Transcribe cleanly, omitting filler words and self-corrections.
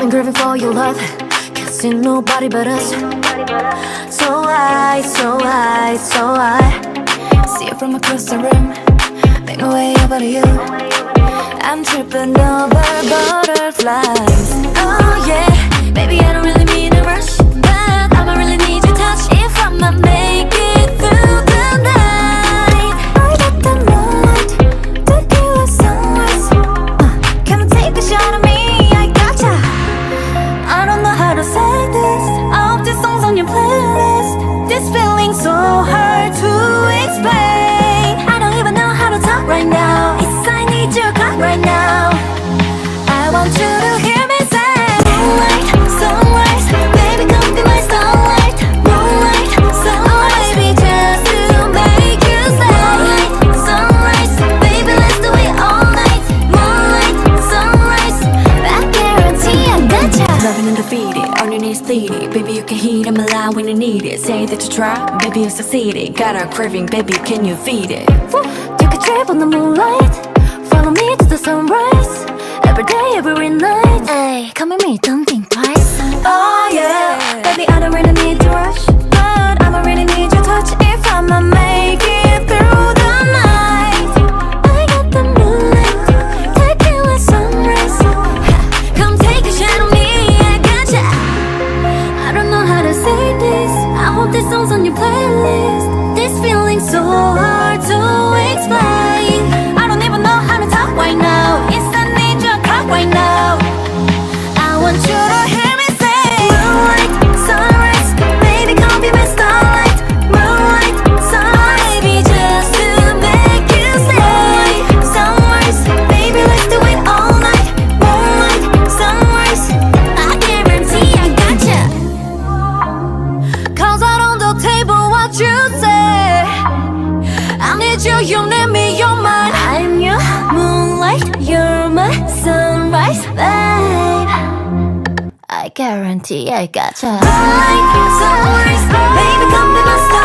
been craving for your love. Can't see nobody but us. So I see it from across the room. Make my way over to you. I'm tripping over butterflies. Oh yeah, baby I don't really mean to rush, but I'ma really need your touch if I'ma make it through the night. I got the moonlight, tequila sunrise. Come and take a shot of me, I gotcha. I don't know how to say this. All these songs on your playlist. This feeling's so hard to explain. I don't even know how to talk right now. It's I need your cut right now. I want you to hear me say moonlight, sunrise, baby come be my starlight. Moonlight, sunrise, baby just to make you say moonlight, sunrise, baby let's do it all night. Moonlight, sunrise, I guarantee I gotcha. Loving and defeated, on your knees pleading. Baby you can heat them alive when you need it. Say that you try, baby you succeeded. Got a craving, baby can you feed it? Take a trip on the moonlight. Follow me to the sunrise. Every day, every night. Ay, come with me, don't think twice. Oh yeah, baby I don't really need to rush, but I'ma really need your touch if I'ma make it through the night. I got the moonlight, tequila sunrise. Come take a shot on me, I gotcha. I don't know how to say this. I hope this song's on your playlist. This feeling's so hard to explain. I don't even know how to talk right now. It's I need your talk right now. I want you to hear me say moonlight, sunrise, baby come be my starlight. Moonlight, sunrise, baby just to make you say sunrise, baby let's do it all night. Moonlight, sunrise, I guarantee I gotcha. Cause out on the table what you say. I need you, you need me, you're mine. I'm your moonlight, you're my sunrise, babe. I guarantee I gotcha. Moonlight, sunrise, baby come be my star.